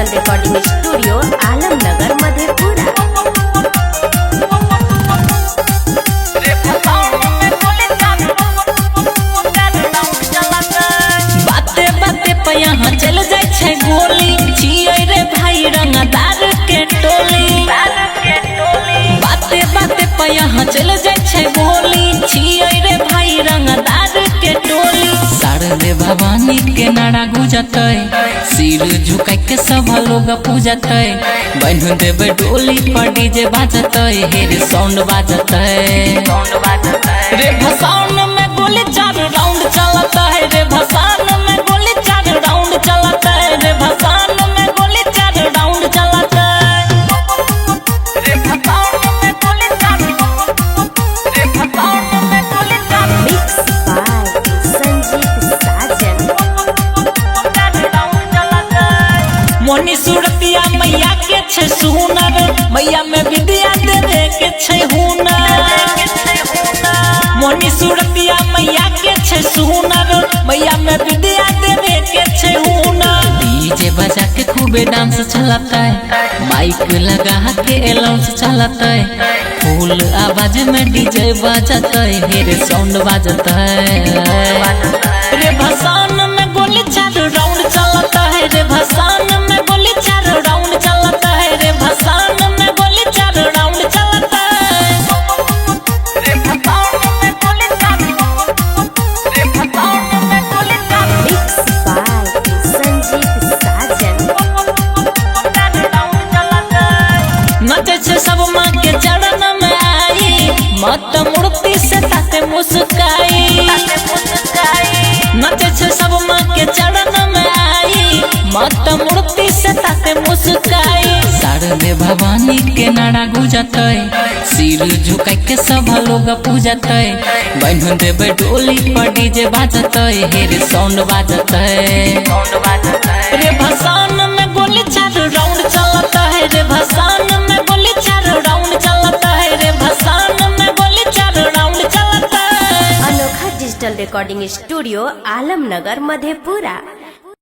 Digital recording studio Alamnagar Madhepura. बाते बाते पे यहाँ चल जाए छे गोली, छिए रे भाई रंगदार के टोली। बाते बाते पे यहाँ चल जाए छे गोली, छिए रे भाई रंगदार के टोली। शारदे भवानी के नारा गुजते, सिर झुका के सब लोग पूजते। बन देवे डोली पर डीजे बाजते, हेरे साउंड बाजते। रे भसान में गोली 4 राउंड चलता है, रे भसान में गोली 4 राउंड चलता है, रे भसान में गोली 4 राउंड चलता है। रे भसान में गोली 4, रे भसान में गोली 4 मिक्स बाय संजीत साजन। मोनी सूरतिया मैया के छे सुनर, मैया में विद्या देवे के छे हुनर। मोनी सूरतिया मैया के छे सुनर, मैया में विद्या देवे के छे हुनर। डीजे बजा के खूबे डांस चलता है, माइक लगा के अलाउंस चलता है। फुल आवाज में डीजे बजता है, हेरे साउंड बजता है। रे भसान में गोली 4 राउंड चलता है, रे भसान में गोली 4 राउंड चलता है, रे भसान में गोली 4 राउंड चलता है। रे भसान में गोली 4, रे भसान में गोली 4 मिक्स बाय संजीत साजन। नचे छे सब माँ के चरण में आई, मत मूर्ति से ताते मुस्काई। नचे छे सब माँ के चरण में आई, मत मूर्ति से ताते मुस्काई। शारदे भवानी के नारा गुजते, सिर झुका के सब लोग पूजते। बन देवे डोली पर डीजे बाजते, हेरे साउंड बाजते। रे भसान में गोली 4 राउंड चलता है, रे भसान में गोली 4 राउंड चलता है, रे भसान में गोली 4 राउंड चलता है। अनोखा digital recording studio Alamnagar Madhepura.